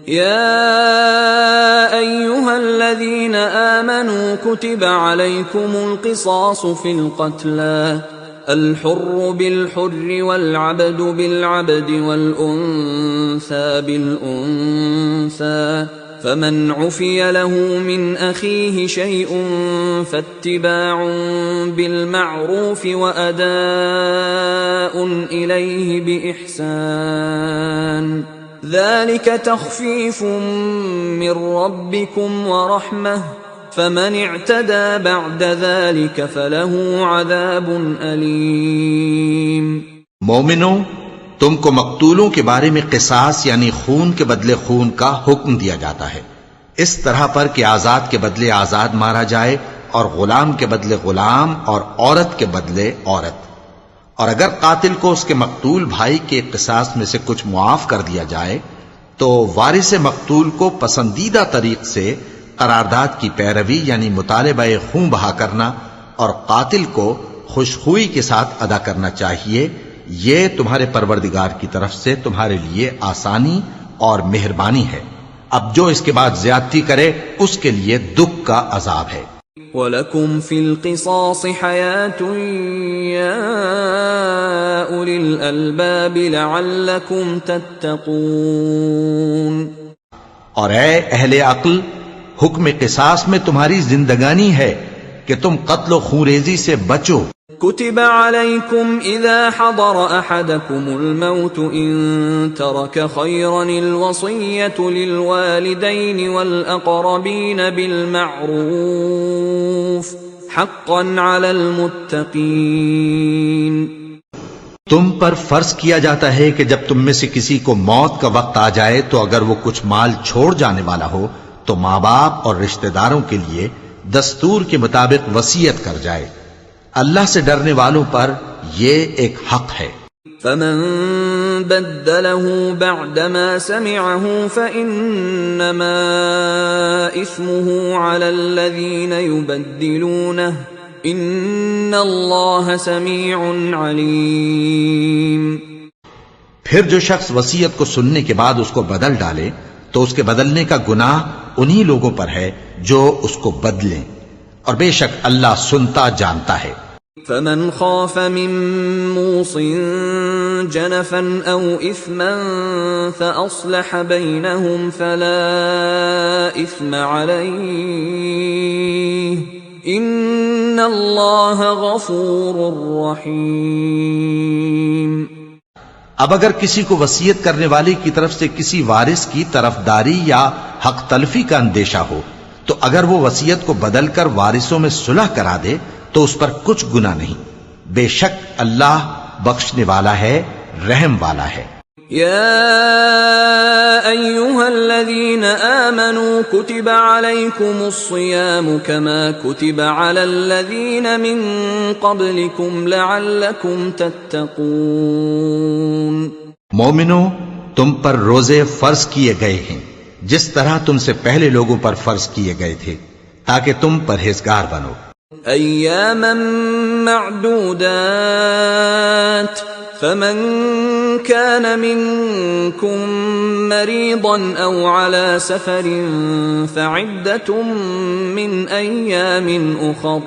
يا أيها الذين آمنوا كتب عليكم القصاص في القتلى الحر بالحر والعبد بالعبد والأنثى بالأنثى فمن عفي له من أخيه شيء فاتباع بالمعروف وأداء إليه بإحسان ذلك تخفيف من ربكم ورحمة فمن اعتدى بعد ذلك فله عذاب أليم۔ مومنوں، تم کو مقتولوں کے بارے میں قصاص یعنی خون کے بدلے خون کا حکم دیا جاتا ہے، اس طرح پر کہ آزاد کے بدلے آزاد مارا جائے اور غلام کے بدلے غلام اور عورت کے بدلے عورت۔ اور اگر قاتل کو اس کے مقتول بھائی کے قصاص میں سے کچھ معاف کر دیا جائے تو وارث مقتول کو پسندیدہ طریق سے قرارداد کی پیروی یعنی مطالبہ خون بہا کرنا اور قاتل کو خوشخوئی کے ساتھ ادا کرنا چاہیے۔ یہ تمہارے پروردگار کی طرف سے تمہارے لیے آسانی اور مہربانی ہے۔ اب جو اس کے بعد زیادتی کرے اس کے لیے دکھ کا عذاب ہے۔ وَلَكُمْ فِي الْقِصَاصِ حَيَاةٌ يَا أُولِي الْأَلْبَابِ لَعَلَّكُمْ تَتَّقُونَ۔ اور اے اہل عقل، حکم قصاص میں تمہاری زندگانی ہے کہ تم قتل و خونریزی سے بچو۔ كتب عليكم إذا حضر أحدكم الموت إن ترك خيرا الوصية للوالدين والأقربين بالمعروف حقا على المتقين۔ تم پر فرض کیا جاتا ہے کہ جب تم میں سے کسی کو موت کا وقت آ جائے تو اگر وہ کچھ مال چھوڑ جانے والا ہو تو ماں باپ اور رشتہ داروں کے لیے دستور کے مطابق وصیت کر جائے۔ اللہ سے ڈرنے والوں پر یہ ایک حق ہے۔ فمن بدله بعدما سمعه فإنما إثمه على الذين يبدلونه إن الله سميع عليم۔ پھر جو شخص وصیت کو سننے کے بعد اس کو بدل ڈالے تو اس کے بدلنے کا گناہ انہی لوگوں پر ہے جو اس کو بدلیں، اور بے شک اللہ سنتا جانتا ہے۔ فمن خاف من موص جنفا او اثما فاصلح بينهم فلا اثم عليه ان اللہ غفور رحیم۔ اب اگر کسی کو وصیت کرنے والے کی طرف سے کسی وارث کی طرفداری یا حق تلفی کا اندیشہ ہو تو اگر وہ وصیت کو بدل کر وارثوں میں صلح کرا دے تو اس پر کچھ گناہ نہیں، بے شک اللہ بخشنے والا ہے، رحم والا ہے۔ یا ایھا الذین آمنوا کتب علیکم الصیام کما کتب علی الذین من قبلکم لعلکم تتقون۔ مومنوں، تم پر روزے فرض کیے گئے ہیں جس طرح تم سے پہلے لوگوں پر فرض کیے گئے تھے تاکہ تم پرہیزگار بنو۔ ایاما معدودات فمن كان منكم مريضا او على سفر فعدة من ايام اخر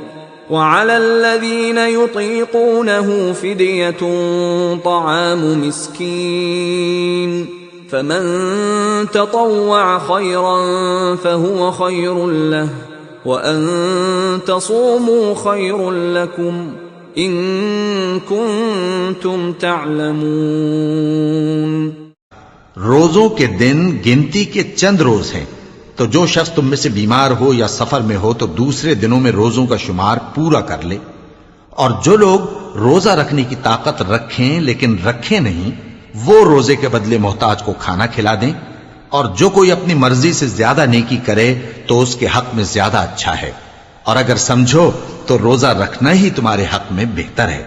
وعلى الذين يطيقونه فدية طعام مسكين فمن تطوع خيرا فهو خير له وَأَن تَصُومُوا خَيْرٌ لَكُمْ إِن كُنتُمْ تَعْلَمُونَ۔ روزوں کے دن گنتی کے چند روز ہیں، تو جو شخص تم میں سے بیمار ہو یا سفر میں ہو تو دوسرے دنوں میں روزوں کا شمار پورا کر لے، اور جو لوگ روزہ رکھنے کی طاقت رکھیں لیکن رکھیں نہیں وہ روزے کے بدلے محتاج کو کھانا کھلا دیں، اور جو کوئی اپنی مرضی سے زیادہ نیکی کرے تو اس کے حق میں زیادہ اچھا ہے، اور اگر سمجھو تو روزہ رکھنا ہی تمہارے حق میں بہتر ہے۔